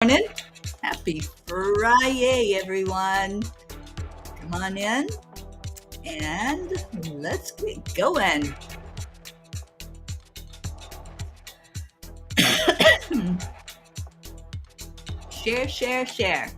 Morning. Happy Friday, everyone. Come on in and let's get going. Share, share, share.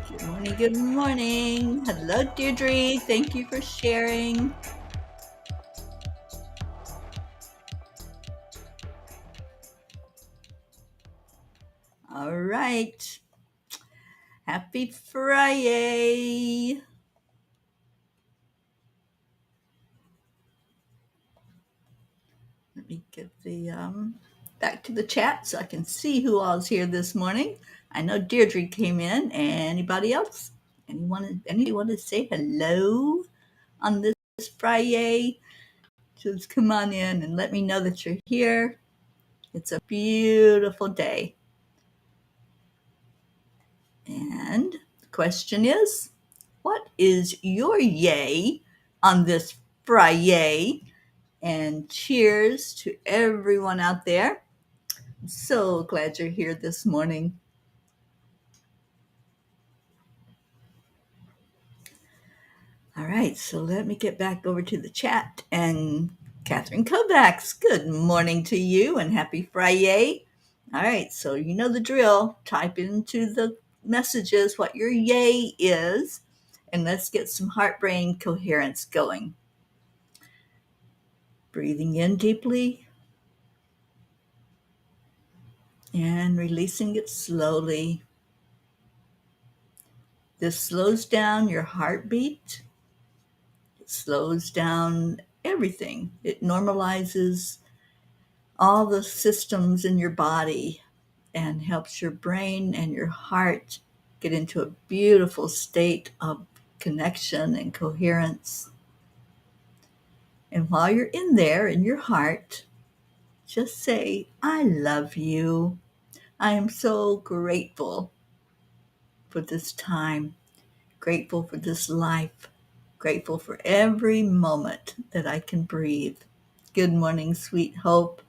Good morning, good morning. Hello, Deirdre. Thank you for sharing. All right. Happy Friday. Let me get the back to the chat so I can see who all's here this morning. I know Deirdre came in. Anybody else? Anybody want to say hello on this Friday? Just come on in and let me know that you're here. It's a beautiful day. And the question is, what is your yay on this Friday? And cheers to everyone out there. I'm so glad you're here this morning. All right, so let me get back over to the chat. And Catherine Kovacs, good morning to you and happy Friday. All right, so you know the drill. Type into the messages what your yay is, and let's get some heart-brain coherence going. Breathing in deeply and releasing it slowly. This slows down your heartbeat. It slows down everything. It normalizes all the systems in your body and helps your brain and your heart get into a beautiful state of connection and coherence. And while you're in there in your heart, just say, I love you. I am so grateful for this time, grateful for this life, grateful for every moment that I can breathe. Good morning, sweet hope.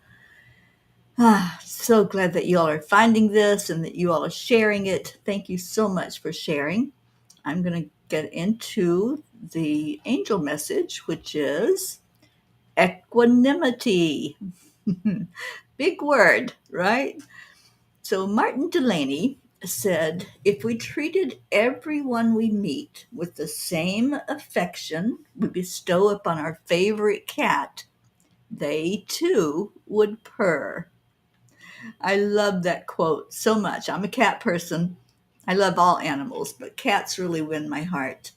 So glad that you all are finding this and that you all are sharing it. Thank you so much for sharing. I'm going to get into the angel message, which is equanimity. Big word, right? So Martin Delaney said, if we treated everyone we meet with the same affection we bestow upon our favorite cat, they too would purr. I love that quote so much. I'm a cat person. I love all animals, but cats really win my heart.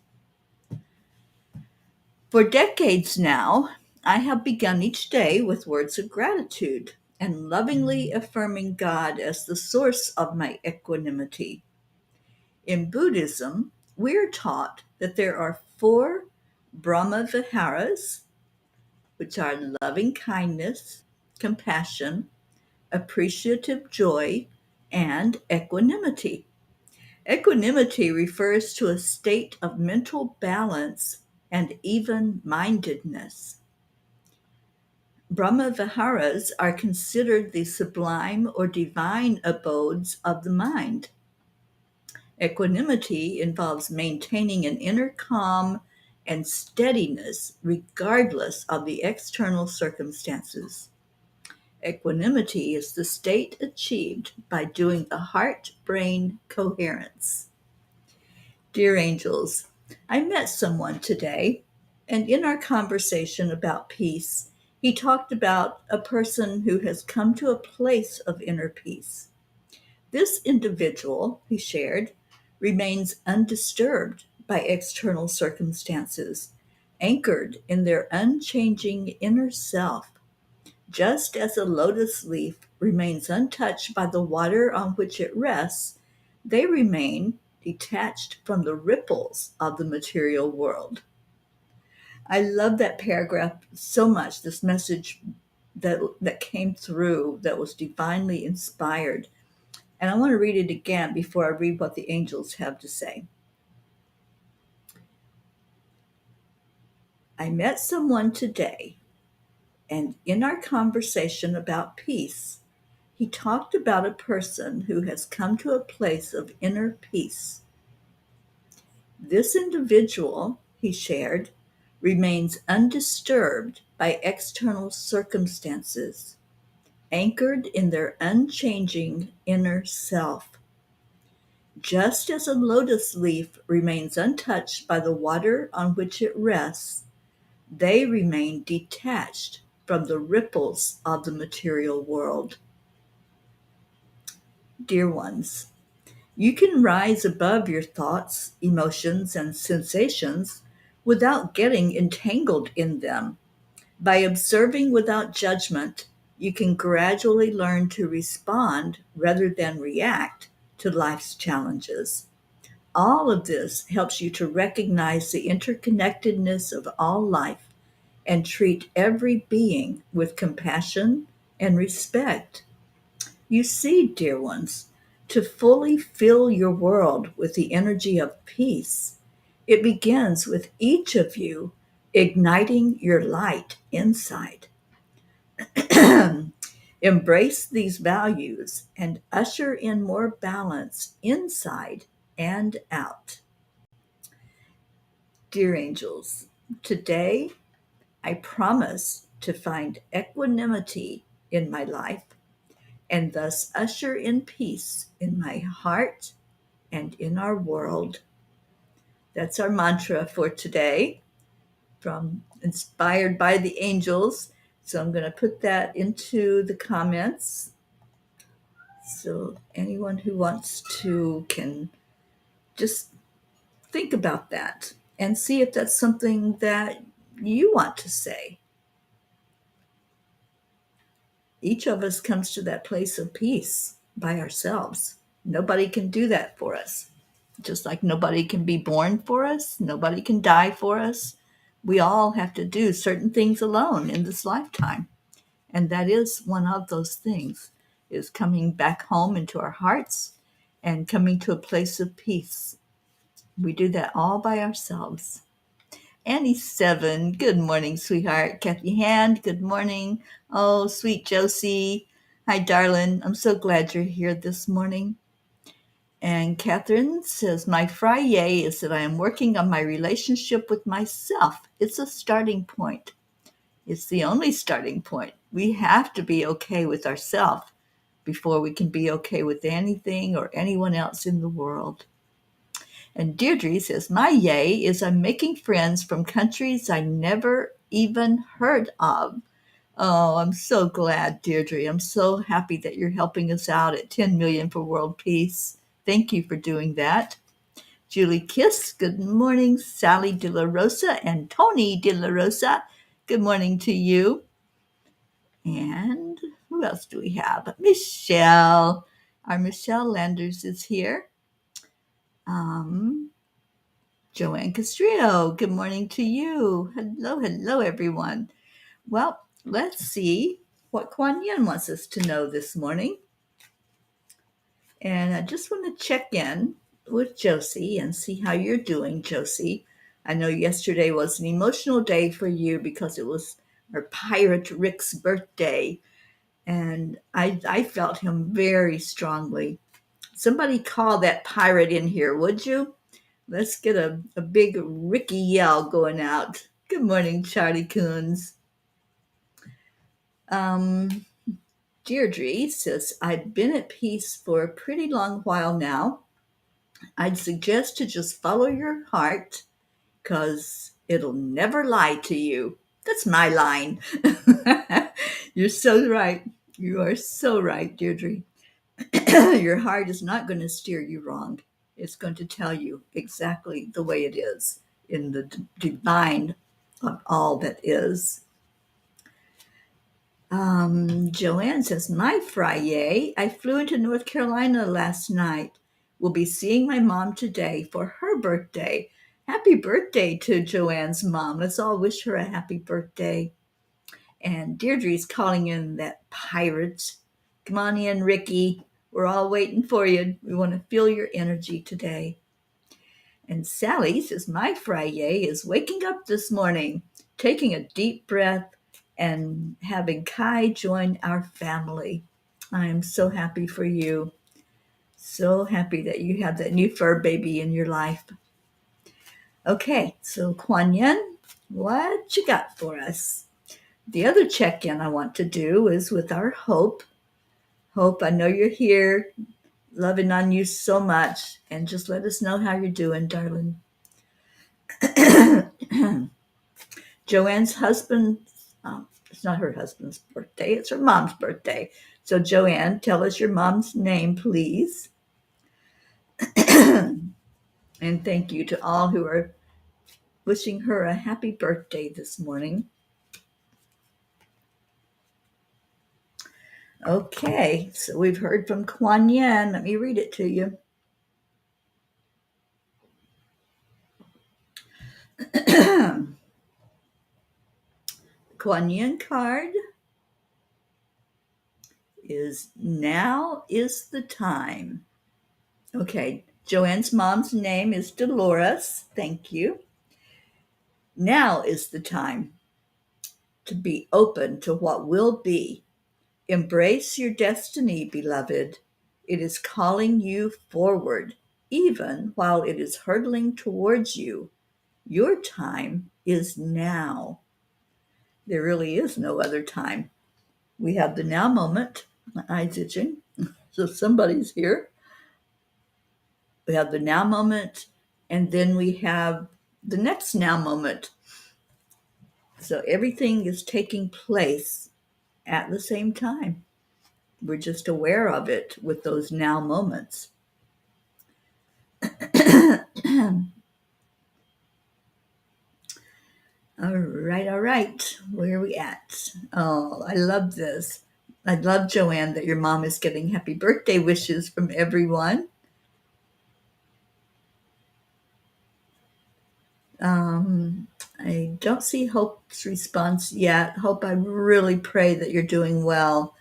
For decades now, I have begun each day with words of gratitude and lovingly affirming God as the source of my equanimity. In Buddhism, we are taught that there are four Brahma Viharas, which are loving kindness, compassion, appreciative joy, and equanimity. Equanimity refers to a state of mental balance and even mindedness. Brahma Viharas are considered the sublime or divine abodes of the mind. Equanimity involves maintaining an inner calm and steadiness regardless of the external circumstances. Equanimity is the state achieved by doing the heart-brain coherence. Dear angels, I met someone today, and in our conversation about peace, he talked about a person who has come to a place of inner peace. This individual, he shared, remains undisturbed by external circumstances, anchored in their unchanging inner self. Just as a lotus leaf remains untouched by the water on which it rests, they remain detached from the ripples of the material world. I love that paragraph so much, this message that came through that was divinely inspired. And I want to read it again before I read what the angels have to say. I met someone today, and in our conversation about peace, he talked about a person who has come to a place of inner peace. This individual, he shared, remains undisturbed by external circumstances, anchored in their unchanging inner self. Just as a lotus leaf remains untouched by the water on which it rests, they remain detached from the ripples of the material world. Dear ones, you can rise above your thoughts, emotions, and sensations without getting entangled in them. By observing without judgment, you can gradually learn to respond rather than react to life's challenges. All of this helps you to recognize the interconnectedness of all life and treat every being with compassion and respect. You see, dear ones, to fully fill your world with the energy of peace, it begins with each of you igniting your light inside. Embrace these values and usher in more balance inside and out. Dear angels, today I promise to find equanimity in my life and thus usher in peace in my heart and in our world. That's our mantra for today, from inspired by the angels. So I'm going to put that into the comments. So anyone who wants to can just think about that and see if that's something that you want to say. Each of us comes to that place of peace by ourselves. Nobody can do that for us. Just like nobody can be born for us, nobody can die for us. We all have to do certain things alone in this lifetime. And that is one of those things, is coming back home into our hearts and coming to a place of peace. We do that all by ourselves. Annie 7, good morning, sweetheart. Kathy Hand, good morning. Oh, sweet Josie. Hi, darling. I'm so glad you're here this morning. And Catherine says, my Friday is that I am working on my relationship with myself. It's a starting point. It's the only starting point. We have to be okay with ourselves before we can be okay with anything or anyone else in the world. And Deirdre says, my yay is I'm making friends from countries I never even heard of. Oh, I'm so glad, Deirdre. I'm so happy that you're helping us out at 10 million for world peace. Thank you for doing that. Julie Kiss, good morning. Sally De La Rosa and Tony De La Rosa, good morning to you. And who else do we have? Michelle. Our Michelle Landers is here. Um, Joanne Castrillo, good morning to you. Hello, hello, everyone. Well, let's see what Kuan Yin wants us to know this morning. And I just want to check in with Josie and see how you're doing, Josie. I know yesterday was an emotional day for you because it was our pirate Rick's birthday. And I felt him very strongly. Somebody call that pirate in here, would you? Let's get a big Ricky yell going out. Good morning, Charlie Coons. Um, Deirdre says, I've been at peace for a pretty long while now. I'd suggest to just follow your heart because it'll never lie to you. That's my line. You're so right. You are so right, Deirdre. Your heart is not going to steer you wrong. It's going to tell you exactly the way it is in the divine of all that is. Joanne says, my Friday, I flew into North Carolina last night. We'll be seeing my mom today for her birthday. Happy birthday to Joanne's mom. Let's all wish her a happy birthday. And Deirdre's calling in that pirate. Come on in, Ricky. We're all waiting for you. We want to feel your energy today. And Sally says, my Friday is waking up this morning, taking a deep breath, and having Kai join our family. I am so happy for you. So happy that you have that new fur baby in your life. Okay, so Kuan Yin, what you got for us? The other check-in I want to do is with our Hope. Hope, I know you're here, loving on you so much, and just let us know how you're doing, darling. Joanne's husband, it's not her husband's birthday, it's her mom's birthday. So Joanne, tell us your mom's name, please. And thank you to all who are wishing her a happy birthday this morning. Okay, so we've heard from Kuan Yin. Let me read it to you. Kuan Yin card is now is the time. Okay, Joanne's mom's name is Dolores. Thank you. Now is the time to be open to what will be. Embrace your destiny, beloved. It is calling you forward, even while it is hurtling towards you. Your time is now. There really is no other time. We have the now moment. My eyes itching. So somebody's here. We have the now moment, and then we have the next now moment. So everything is taking place at the same time. We're just aware of it with those now moments. All right. Where are we at? Oh, I love this. I love, Joanne, that your mom is getting happy birthday wishes from everyone. I don't see Hope's response yet. Hope, I really pray that you're doing well.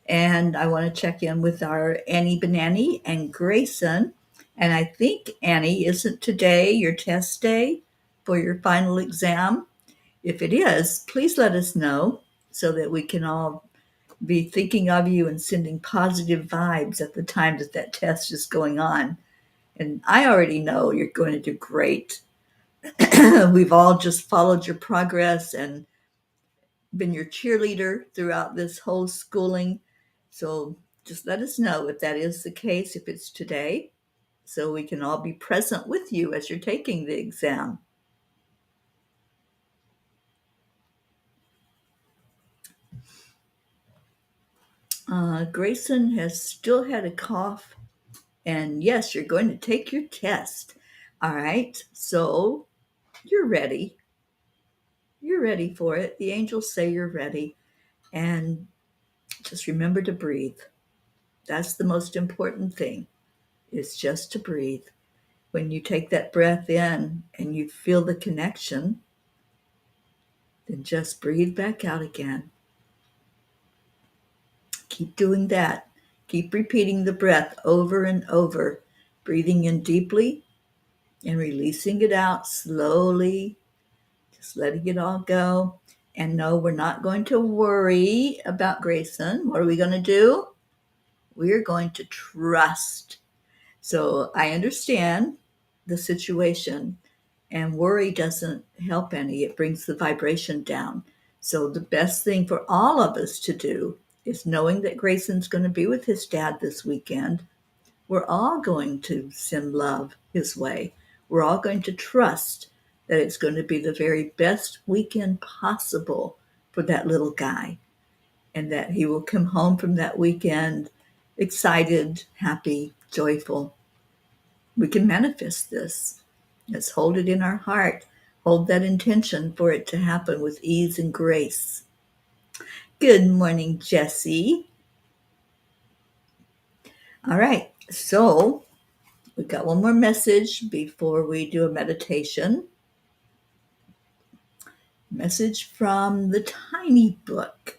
And I want to check in with our Annie Benani and Grayson. And I think, Annie, isn't today your test day for your final exam? If it is, please let us know so that we can all be thinking of you and sending positive vibes at the time that that test is going on. And I already know you're going to do great. We've all just followed your progress and been your cheerleader throughout this whole schooling. So just let us know if that is the case, if it's today, so we can all be present with you as you're taking the exam. Grayson has still had a cough, and yes, you're going to take your test. All right, so you're ready. You're ready for it. The angels say you're ready. And just remember to breathe. That's the most important thing, is just to breathe. When you take that breath in and you feel the connection, then just breathe back out again. Keep doing that. Keep repeating the breath over and over, breathing in deeply and releasing it out slowly, just letting it all go. And no, we're not going to worry about Grayson. What are we going to do? We're going to trust. So I understand the situation, and worry doesn't help any. It brings the vibration down. So the best thing for all of us to do is, knowing that Grayson's going to be with his dad this weekend, we're all going to send love his way. We're all going to trust that it's going to be the very best weekend possible for that little guy, and that he will come home from that weekend excited, happy, joyful. We can manifest this. Let's hold it in our heart. Hold that intention for it to happen with ease and grace. Good morning, Jessie. All right, so we've got one more message before we do a meditation. Message from the Tiny Book.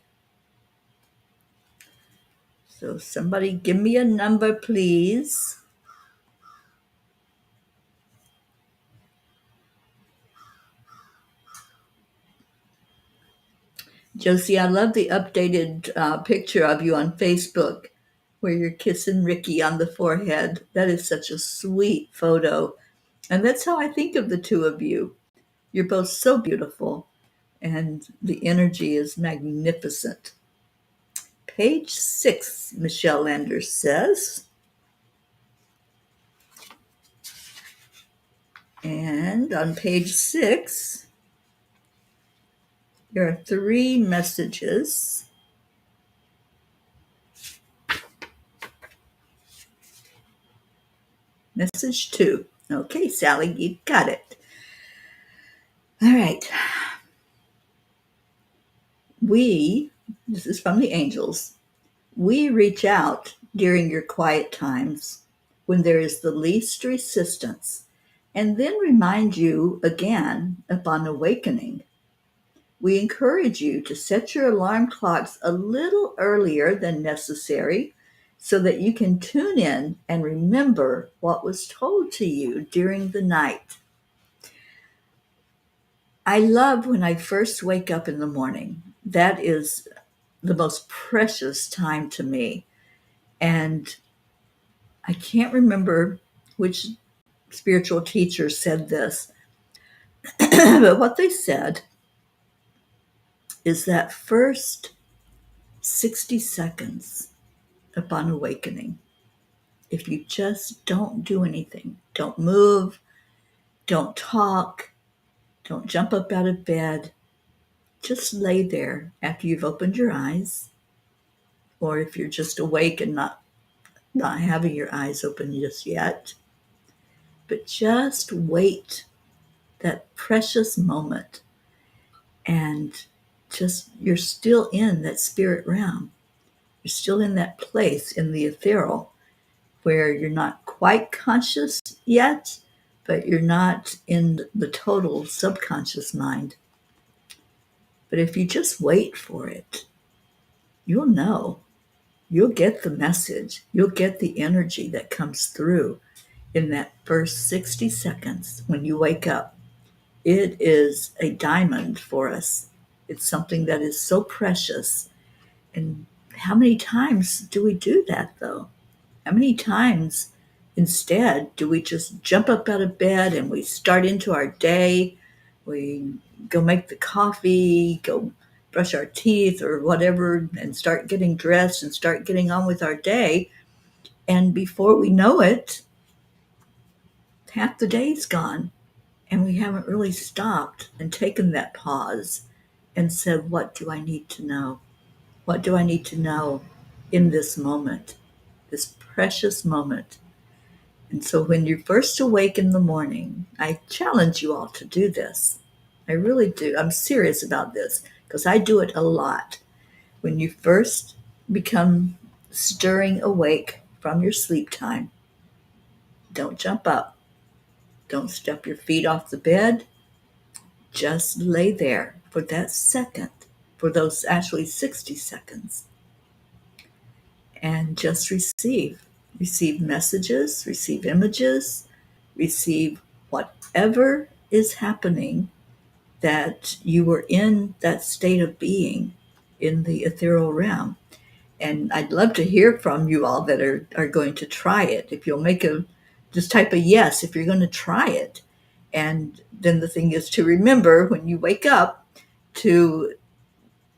So somebody give me a number, please. Josie, I love the updated picture of you on Facebook where you're kissing Ricky on the forehead. That is such a sweet photo. And that's how I think of the two of you. You're both so beautiful, and the energy is magnificent. Page 6, Michelle Landers says. And on page 6, there are 3 messages. Message 2. Okay, Sally, you got it. All right. This is from the angels, we reach out during your quiet times when there is the least resistance, and then remind you again upon awakening. We encourage you to set your alarm clocks a little earlier than necessary so that you can tune in and remember what was told to you during the night. I love when I first wake up in the morning. That is the most precious time to me. And I can't remember which spiritual teacher said this, but what they said is that first 60 seconds upon awakening, if you just don't do anything, don't move, don't talk, don't jump up out of bed, just lay there after you've opened your eyes, or if you're just awake and not having your eyes open just yet, but just wait that precious moment, and just, you're still in that spirit realm. You're still in that place in the ethereal where you're not quite conscious yet, but you're not in the total subconscious mind. But if you just wait for it, you'll know. You'll get the message. You'll get the energy that comes through in that first 60 seconds when you wake up. It is a diamond for us. It's something that is so precious. And how many times do we do that, though? How many times instead do we just jump up out of bed and we start into our day? We go make the coffee, go brush our teeth or whatever, and start getting dressed and start getting on with our day. And before we know it, half the day's gone. And we haven't really stopped and taken that pause and said, what do I need to know? What do I need to know in this moment, this precious moment? And so when you first awake in the morning, I challenge you all to do this. I really do. I'm serious about this because I do it a lot. When you first become stirring awake from your sleep time, don't jump up. Don't step your feet off the bed. Just lay there for that second, for those actually 60 seconds, and just receive. Receive messages, receive images, receive whatever is happening that you were in that state of being in the ethereal realm. And I'd love to hear from you all that are going to try it. If you'll just type a yes if you're going to try it. And then the thing is to remember when you wake up to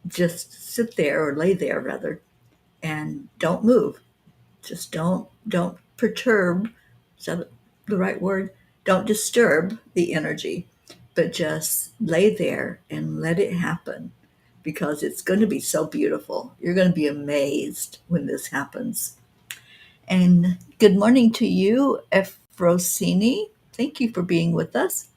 just sit there, or lay there rather, and don't move. Just don't perturb. Is that the right word? Don't disturb the energy, but just lay there and let it happen, because it's going to be so beautiful. You're going to be amazed when this happens. And good morning to you, Efrosini. Thank you for being with us.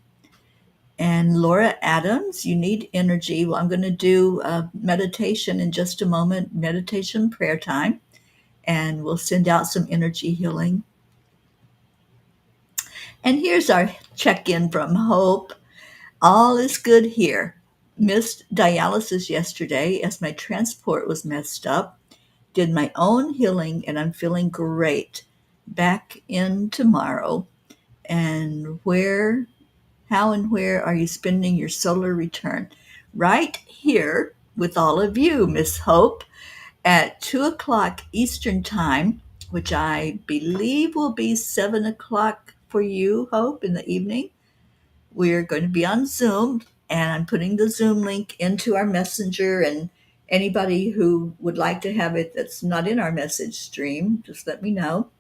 And Laura Adams, you need energy. Well, I'm going to do a meditation in just a moment, meditation prayer time, and we'll send out some energy healing. And here's our check-in from Hope. All is good here. Missed dialysis yesterday as my transport was messed up. Did my own healing and I'm feeling great. Back in tomorrow. And how and where are you spending your solar return? Right here with all of you, Miss Hope, at 2 o'clock Eastern Time, which I believe will be 7 o'clock for you, Hope, in the evening. We're going to be on Zoom, and I'm putting the Zoom link into our messenger, and anybody who would like to have it that's not in our message stream, just let me know,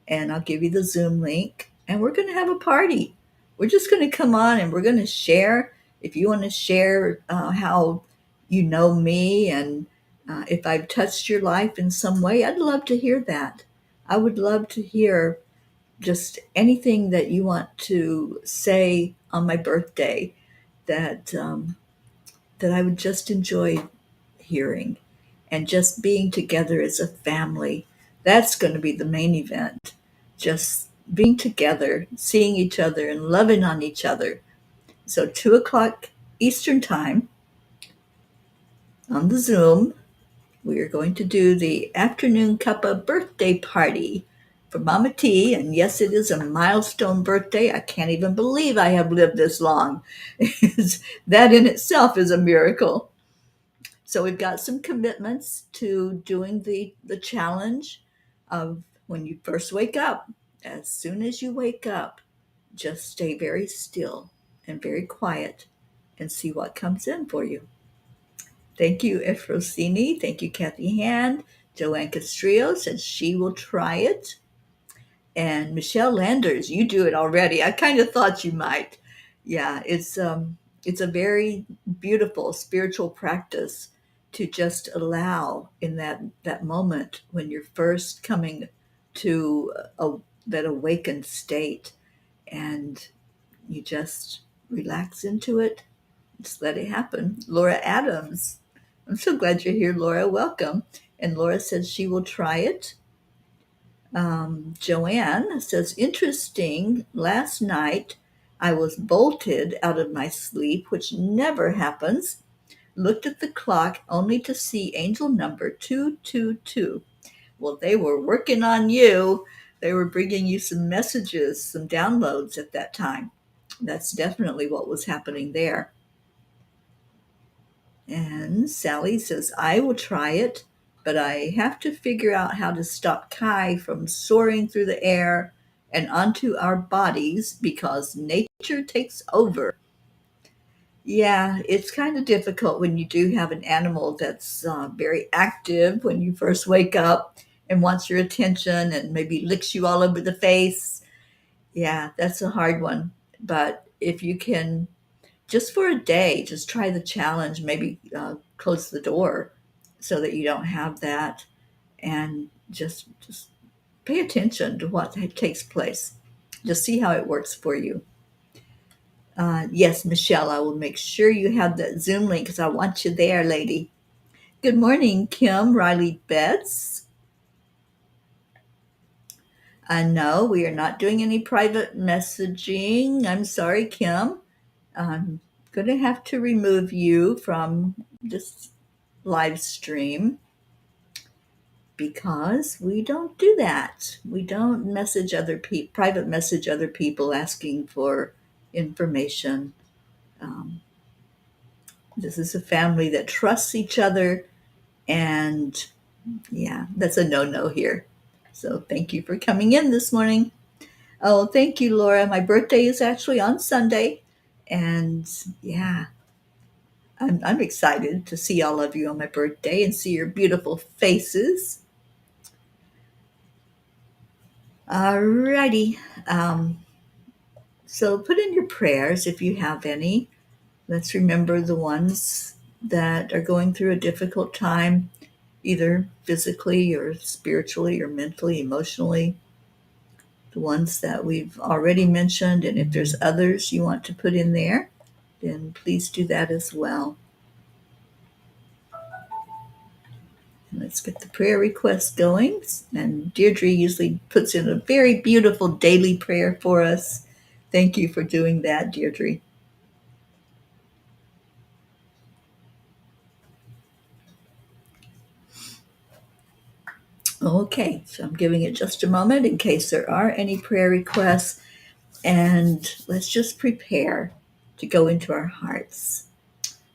and I'll give you the Zoom link, and we're going to have a party. We're just going to come on and we're going to share. If you want to share how you know me, and if I've touched your life in some way, I'd love to hear that. I would love to hear just anything that you want to say on my birthday that that I would just enjoy hearing, and just being together as a family. That's going to be the main event. Just being together, seeing each other, and loving on each other. So 2 o'clock Eastern Time on the Zoom, we are going to do the afternoon cuppa birthday party for Mama T. And yes, it is a milestone birthday. I can't even believe I have lived this long. That in itself is a miracle. So we've got some commitments to doing the challenge of when you first wake up. As soon as you wake up, just stay very still and very quiet and see what comes in for you. Thank you, Efrosini. Thank you, Kathy Hand. Joanne Castrillo said she will try it. And Michelle Landers, you do it already. I kind of thought you might. Yeah, it's a very beautiful spiritual practice to just allow in that moment when you're first coming to that awakened state, and you just relax into it. Just let it happen. Laura Adams, I'm so glad you're here, Laura. Welcome. And Laura says she will try it. Joanne says, interesting. Last night I was bolted out of my sleep, which never happens. Looked at the clock only to see angel number 222. Well, they were working on you. They were bringing you some messages, some downloads at that time. That's definitely what was happening there. And Sally says, I will try it, but I have to figure out how to stop Kai from soaring through the air and onto our bodies because nature takes over. Yeah, it's kind of difficult when you do have an animal that's very active when you first wake up and wants your attention and maybe licks you all over the face. Yeah, that's a hard one. But if you can, just for a day, just try the challenge, maybe close the door so that you don't have that, and just pay attention to what takes place. Just see how it works for you. Yes, Michelle, I will make sure you have that Zoom link because I want you there, lady. Good morning, Kim Riley Betts. No, we are not doing any private messaging. I'm sorry, Kim. I'm going to have to remove you from this live stream because we don't do that. We don't message other people, private message other people asking for information. Um, this is a family that trusts each other, and yeah, that's a no here. So thank you for coming in this morning. Oh, thank you, Laura. My birthday is actually on Sunday, and yeah, I'm excited to see all of you on my birthday and see your beautiful faces. Alrighty. So put in your prayers if you have any. Let's remember the ones that are going through a difficult time, either physically or spiritually or mentally, emotionally. The ones that we've already mentioned, and if there's others you want to put in there, then please do that as well. Let's get the prayer request going. And Deirdre usually puts in a very beautiful daily prayer for us. Thank you for doing that, Deirdre. Okay, so I'm giving it just a moment in case there are any prayer requests. And let's just prepare to go into our hearts.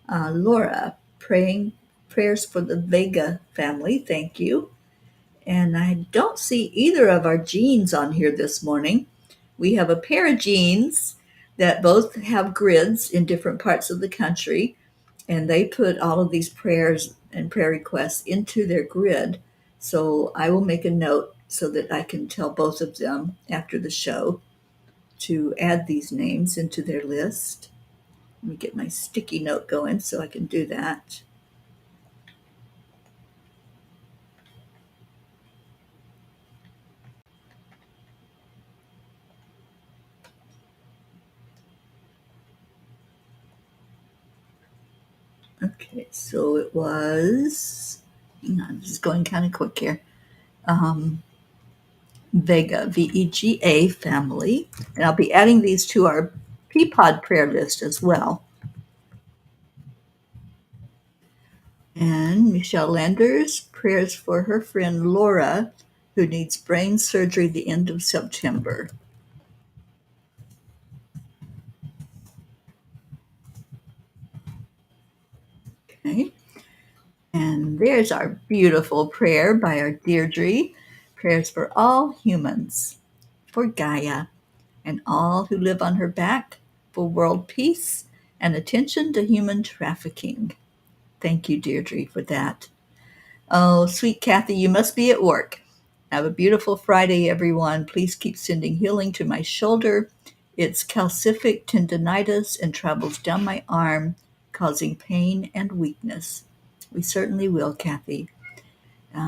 Laura, prayers for the Vega family. Thank you. And I don't see either of our genes on here this morning. We have a pair of genes that both have grids in different parts of the country, and they put all of these prayers and prayer requests into their grid. So I will make a note so that I can tell both of them after the show to add these names into their list. Let me get my sticky note going so I can do that. Okay, so it was, hang on, this is going kind of quick here. Vega, VEGA family. And I'll be adding these to our Peapod prayer list as well. And Michelle Landers, prayers for her friend Laura, who needs brain surgery the end of September. Okay. And there's our beautiful prayer by our Deirdre. Prayers for all humans, for Gaia, and all who live on her back, for world peace and attention to human trafficking. Thank you, Deirdre, for that. Oh, sweet Kathy, you must be at work. Have a beautiful Friday, everyone. Please keep sending healing to my shoulder. It's calcific tendonitis and travels down my arm, causing pain and weakness. We certainly will, Kathy.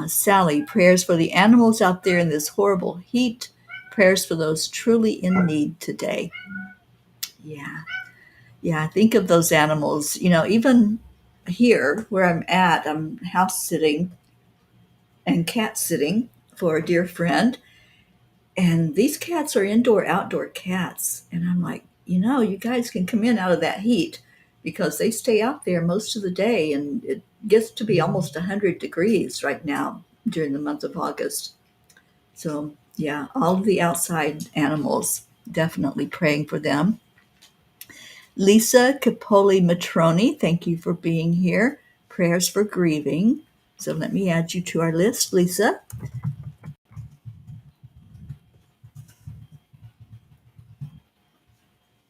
Sally, prayers for the animals out there in this horrible heat. Prayers for those truly in need today. Yeah. Yeah, think of those animals. You know, even here where I'm at, I'm house sitting and cat sitting for a dear friend. And these cats are indoor outdoor cats. And I'm like, you guys can come in out of that heat because they stay out there most of the day. And it gets to be almost 100 degrees right now during the month of August. So, yeah, all of the outside animals, definitely praying for them. Lisa Capoli Matroni, thank you for being here. Prayers for grieving. So let me add you to our list, Lisa.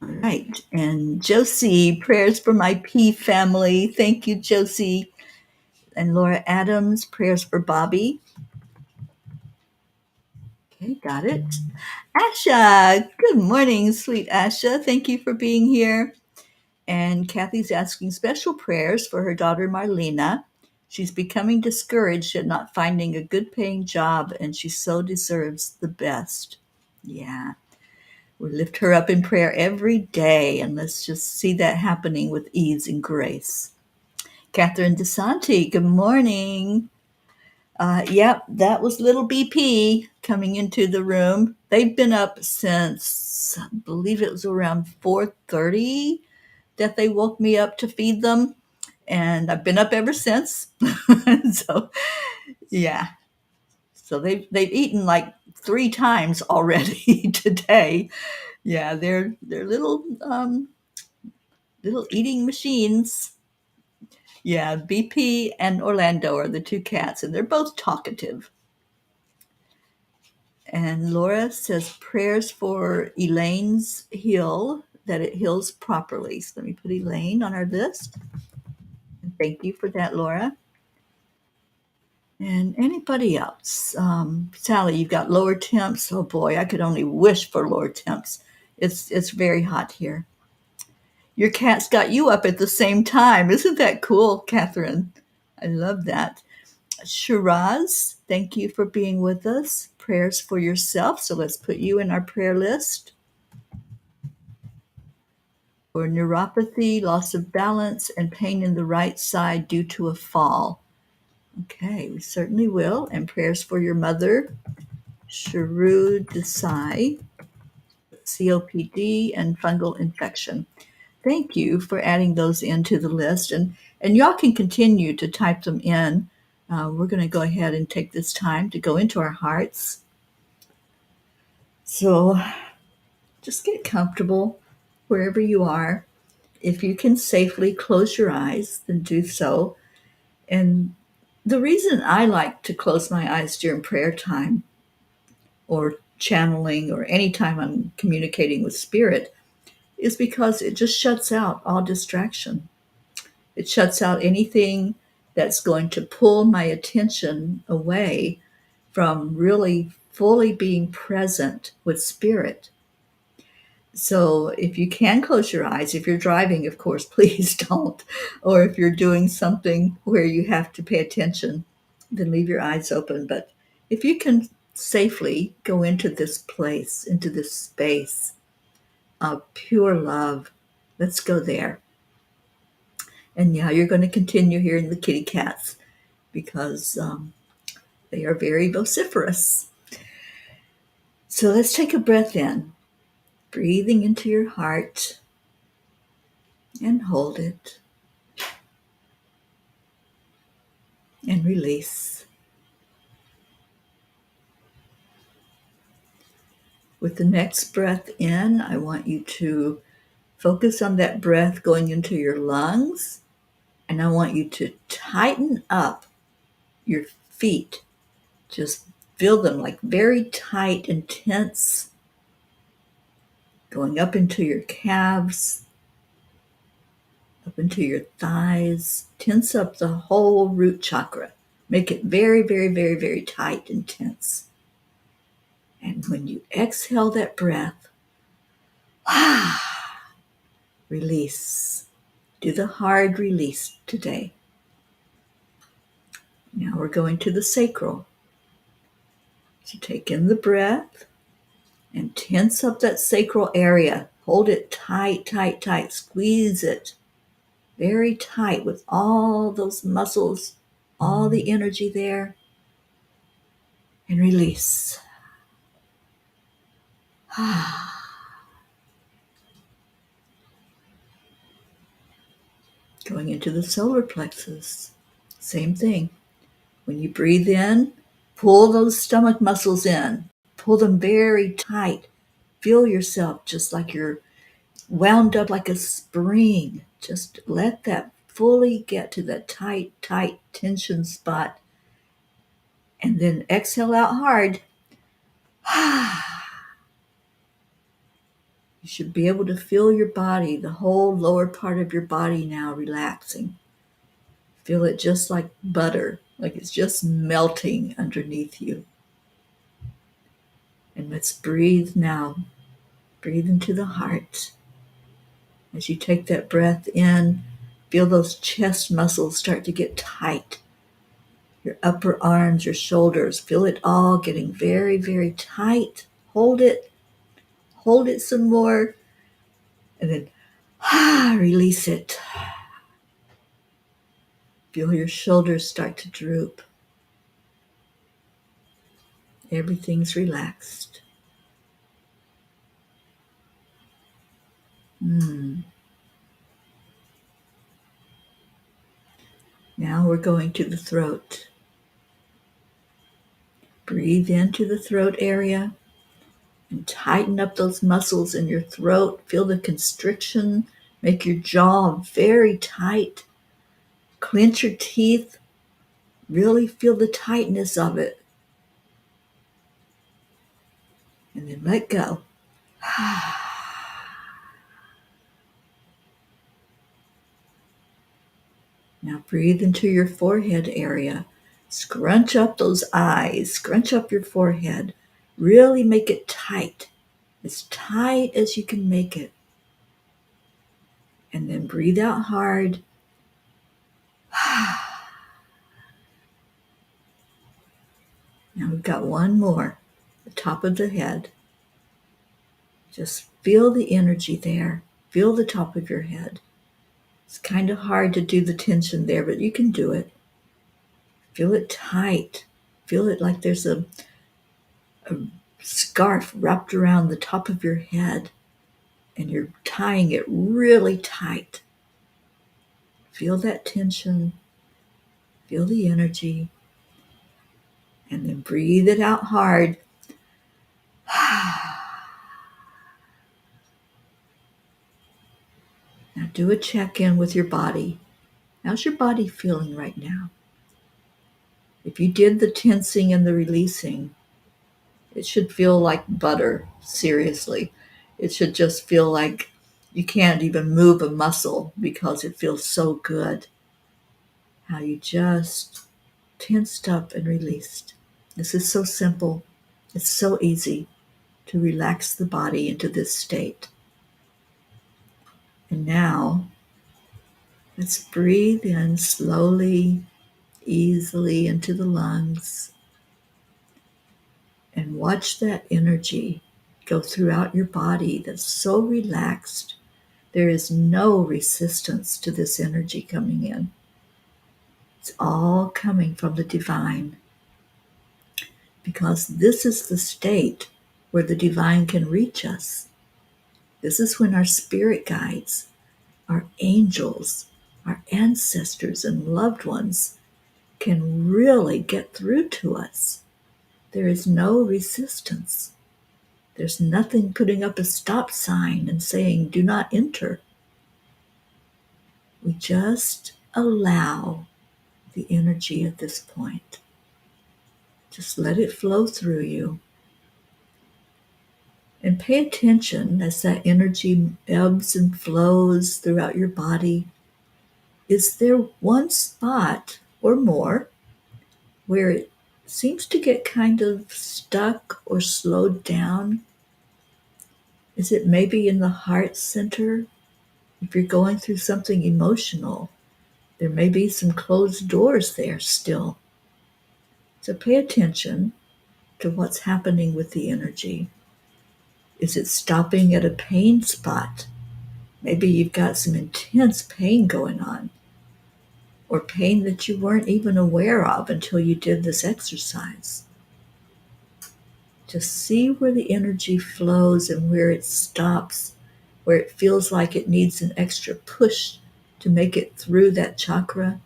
All right. And Josie, prayers for my P family. Thank you, Josie. And Laura Adams, prayers for Bobby. Okay, got it. Asha, good morning, sweet Asha. Thank you for being here. And Kathy's asking special prayers for her daughter Marlena. She's becoming discouraged at not finding a good paying job, and she so deserves the best. Yeah. We lift her up in prayer every day, and let's just see that happening with ease and grace. Catherine DeSanti, good morning. Yep, that was little BP coming into the room. They've been up since, I believe it was around 4:30 that they woke me up to feed them, and I've been up ever since. So yeah, so they've eaten like 3 times already today. Yeah, they're little eating machines. Yeah, BP and Orlando are the 2 cats, and they're both talkative. And Laura says prayers for Elaine's heal, that it heals properly. So let me put Elaine on our list. And thank you for that, Laura. And anybody else? Sally, you've got lower temps. Oh boy, I could only wish for lower temps. It's very hot here. Your cat's got you up at the same time. Isn't that cool, Catherine? I love that. Shiraz, thank you for being with us. Prayers for yourself. So let's put you in our prayer list. For neuropathy, loss of balance, and pain in the right side due to a fall. Okay, we certainly will. And prayers for your mother, Sharu Desai, COPD, and fungal infection. Thank you for adding those into the list. And y'all can continue to type them in. We're going to go ahead and take this time to go into our hearts. So just get comfortable wherever you are. If you can safely close your eyes, then do so. And the reason I like to close my eyes during prayer time or channeling or anytime I'm communicating with spirit is because it just shuts out all distraction. It shuts out anything that's going to pull my attention away from really fully being present with spirit. So if you can close your eyes, if you're driving, of course, please don't. Or if you're doing something where you have to pay attention, then leave your eyes open. But if you can safely go into this place, into this space of pure love, let's go there. And yeah, you're going to continue hearing the kitty cats because they are very vociferous. So let's take a breath in, breathing into your heart and hold it and release. With the next breath in, I want you to focus on that breath going into your lungs, and I want you to tighten up your feet. Just feel them like very tight and tense, going up into your calves, up into your thighs. Tense up the whole root chakra. Make it very, very, very, very tight and tense. And when you exhale that breath, release. Do the hard release today. Now we're going to the sacral. So take in the breath and tense up that sacral area. Hold it tight, tight, tight. Squeeze it very tight with all those muscles, all the energy there. And release. Going into the solar plexus. Same thing. When you breathe in, pull those stomach muscles in. Pull them very tight. Feel yourself just like you're wound up like a spring. Just let that fully get to that tight, tight tension spot. And then exhale out hard. You should be able to feel your body, the whole lower part of your body now relaxing. Feel it just like butter, like it's just melting underneath you. And let's breathe now. Breathe into the heart. As you take that breath in, feel those chest muscles start to get tight. Your upper arms, your shoulders, feel it all getting very, very tight. Hold it some more, and then release it. Feel your shoulders start to droop. Everything's relaxed. Mm. Now we're going to the throat. Breathe into the throat area and tighten up those muscles in your throat. Feel the constriction. Make your jaw very tight. Clench your teeth. Really feel the tightness of it. And then let go. Now breathe into your forehead area. Scrunch up those eyes. Scrunch up your forehead. Really make it tight. As tight as you can make it. And then breathe out hard. Now we've got one more. The top of the head. Just feel the energy there. Feel the top of your head. It's kind of hard to do the tension there, but you can do it. Feel it tight. Feel it like there's a scarf wrapped around the top of your head and you're tying it really tight. Feel that tension. Feel the energy. And then breathe it out hard. Now do a check-in with your body. How's your body feeling right now? If you did the tensing and the releasing, it should feel like butter, seriously. It should just feel like you can't even move a muscle because it feels so good. How you just tensed up and released. This is so simple. It's so easy to relax the body into this state. And now, let's breathe in slowly, easily into the lungs. And watch that energy go throughout your body that's so relaxed. There is no resistance to this energy coming in. It's all coming from the divine. Because this is the state where the divine can reach us. This is when our spirit guides, our angels, our ancestors and loved ones can really get through to us. There is no resistance. There's nothing putting up a stop sign and saying, do not enter. We just allow the energy at this point. Just let it flow through you. And pay attention as that energy ebbs and flows throughout your body. Is there one spot or more where it seems to get kind of stuck or slowed down? Is it maybe in the heart center? If you're going through something emotional, there may be some closed doors there still. So pay attention to what's happening with the energy. Is it stopping at a pain spot? Maybe you've got some intense pain going on, or pain that you weren't even aware of until you did this exercise. Just see where the energy flows and where it stops, where it feels like it needs an extra push to make it through that chakra.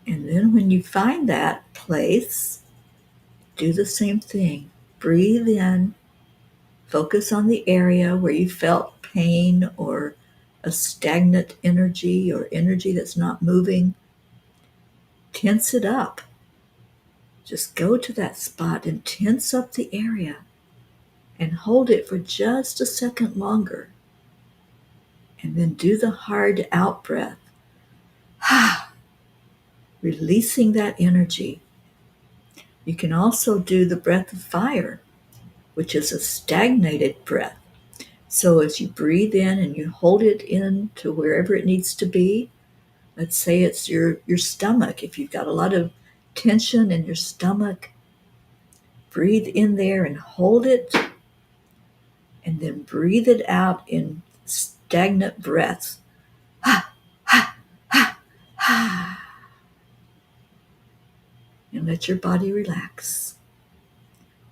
And then when you find that place, do the same thing. Breathe in, focus on the area where you felt pain or a stagnant energy or energy that's not moving. Tense it up. Just go to that spot and tense up the area and hold it for just a second longer. And then do the hard out breath. Releasing that energy. You can also do the breath of fire, which is a stagnated breath. So as you breathe in and you hold it in to wherever it needs to be, let's say it's your stomach. If you've got a lot of tension in your stomach, breathe in there and hold it, and then breathe it out in stagnant breaths. And and let your body relax.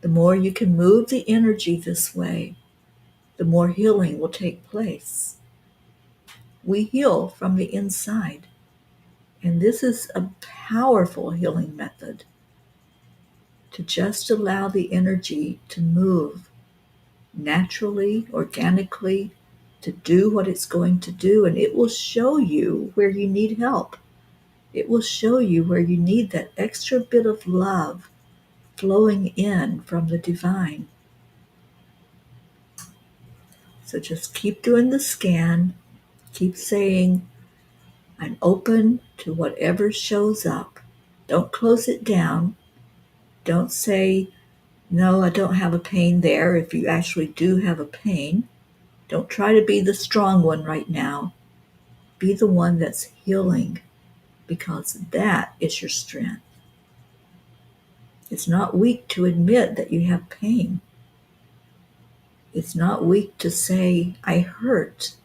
The more you can move the energy this way, the more healing will take place. We heal from the inside, and this is a powerful healing method, to just allow the energy to move naturally, organically, to do what it's going to do, and it will show you where you need help. It will show you where you need that extra bit of love flowing in from the divine. So just keep doing the scan. Keep saying, I'm open to whatever shows up. Don't close it down. Don't say, no, I don't have a pain there, if you actually do have a pain. Don't try to be the strong one right now. Be the one that's healing, because that is your strength. It's not weak to admit that you have pain. It's not weak to say, I hurt.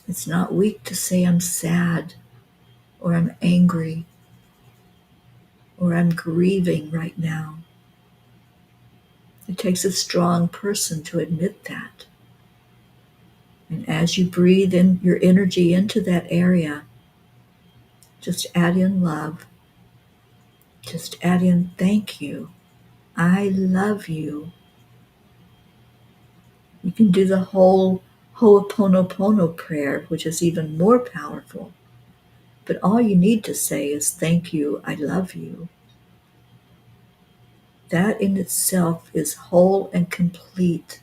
It's not weak to say, I'm sad, or I'm angry, or I'm grieving right now. It takes a strong person to admit that. And as you breathe in your energy into that area, just add in love. Just add in thank you. I love you. You can do the whole Ho'oponopono prayer, which is even more powerful. But all you need to say is thank you, I love you. That in itself is whole and complete.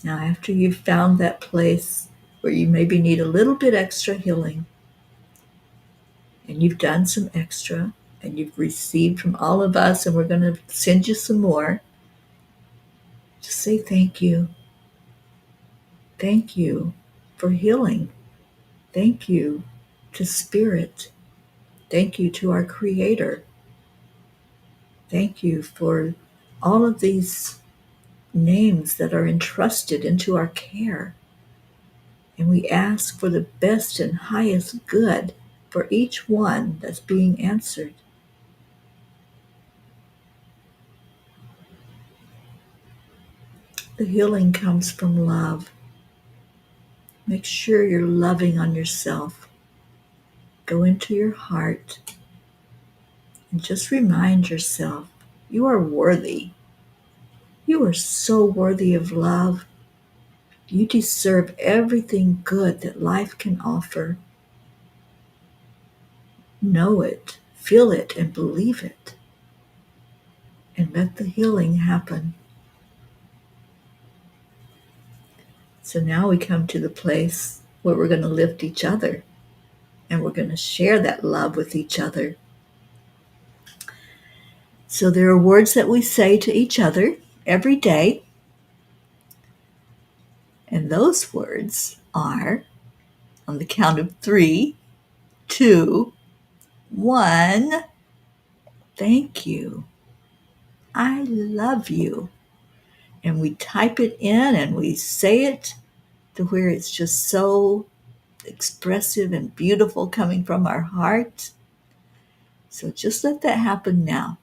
Now, after you've found that place where you maybe need a little bit extra healing, and you've done some extra, and you've received from all of us, and we're going to send you some more, just say thank you. Thank you for healing. Thank you to Spirit. Thank you to our Creator. Thank you for all of these names that are entrusted into our care. And we ask for the best and highest good for each one that's being answered. The healing comes from love. Make sure you're loving on yourself. Go into your heart and just remind yourself, you are worthy. You are so worthy of love. You deserve everything good that life can offer. Know it, feel it, and believe it. And let the healing happen. So now we come to the place where we're going to lift each other, and we're going to share that love with each other. So there are words that we say to each other every day. And those words are, on the count of 3, 2, 1, thank you. I love you. And we type it in and we say it to where it's just so expressive and beautiful coming from our heart. So just let that happen now.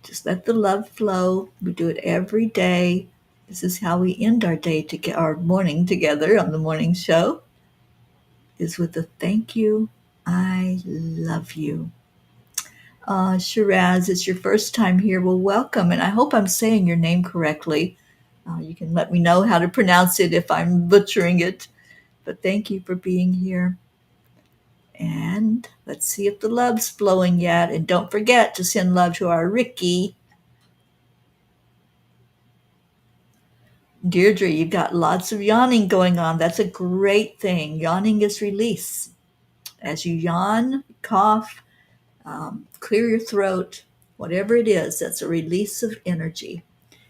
Just let the love flow. We do it every day. This is how we end our day to get our morning together on the morning show, is with a thank you. I love you. Shiraz, it's your first time here. Well, welcome, and I hope I'm saying your name correctly. You can let me know how to pronounce it if I'm butchering it. But thank you for being here. And let's see if the love's flowing yet. And don't forget to send love to our Ricky. Deirdre, you've got lots of yawning going on. That's a great thing. Yawning is release. As you yawn, cough, clear your throat, whatever it is, that's a release of energy.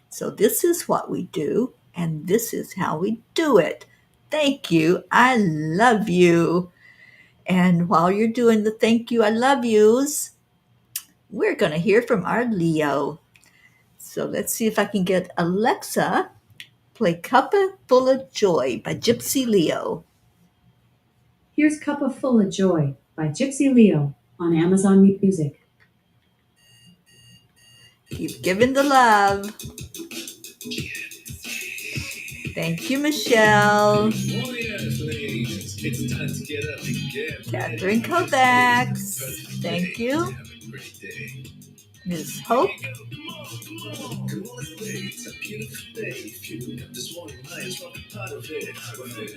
So this is what we do, and this is how we do it. Thank you. I love you. And while you're doing the thank you, I love yous, we're going to hear from our Leo. So let's see if I can get Alexa play Cuppa Full of Joy by Gypsy Leo. Here's Cuppa Full of Joy by Gypsy Leo on Amazon Music. Keep giving the love. Thank you, Michelle. It's time to get up and get Catherine Kovacs. Thank you. Ms. Hope. It's a beautiful day. If you wake up this morning, might as well be part of it.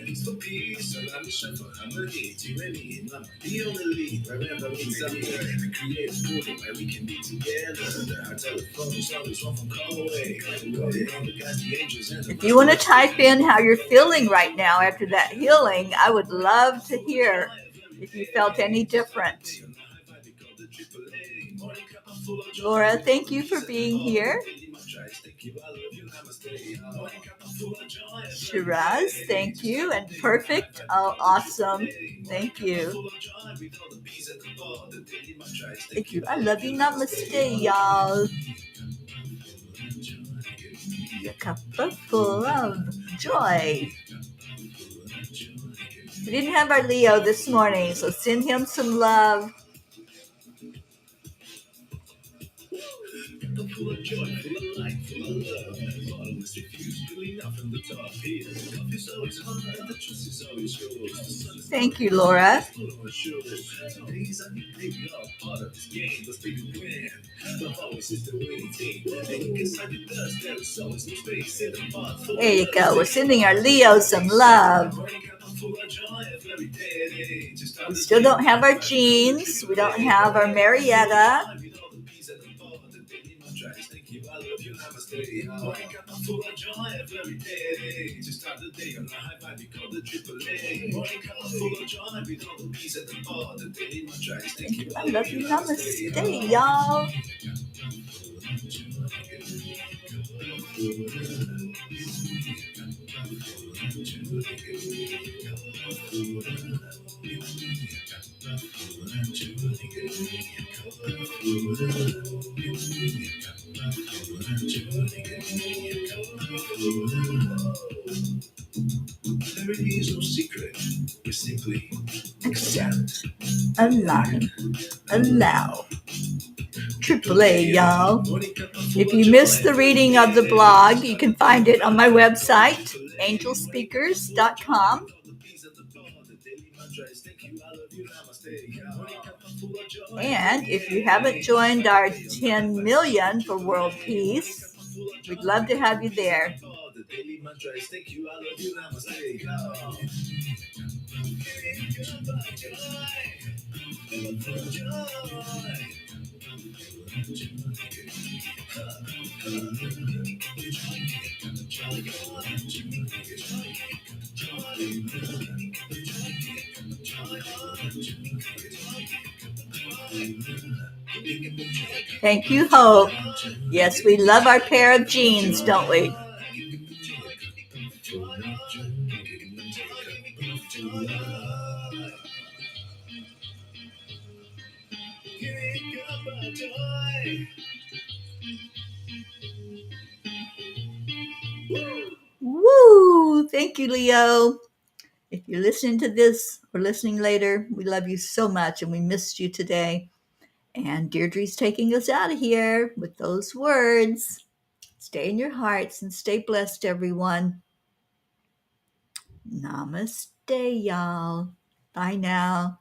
It's for peace, and I'm for harmony. Too many, and I'm the only lead. Remember me somewhere. We create a portal where we can be together. Our telephone is always one phone call away. If you want to type in how you're feeling right now after that healing, I would love to hear if you felt any different. Laura, thank you for being here. Shiraz, thank you. And perfect. Oh, awesome. Thank you. Thank you. I love you. Namaste, y'all. Your cup full of joy. We didn't have our Leo this morning, so send him some love. Full of joy, full of light, full of love. Bottomless refuse, spilling out from the top here. Coffee's always hot, the truth is always yours. Thank you, Laura. Today's a new day, we are part of this game. Let's take a win. Love always is the winning team. And you can sign the dust, there is always no space in the pot. There you go. We're sending our Leo some love. We still don't have our jeans. We don't have our Marietta. I love you. Namaste, y'all. There is no secret. We simply accept, align, allow. AAA, y'all. If you missed the reading of the blog, you can find it on my website, angelspeakers.com. And if you haven't joined our 10 million for world peace, we'd love to have you there. Thank you, Hope. Yes, we love our pair of jeans, don't we? Woo! Thank you, Leo. If you're listening to this or listening later, we love you so much and we missed you today. And Deirdre's taking us out of here with those words. Stay in your hearts and stay blessed, everyone. Namaste, y'all. Bye now.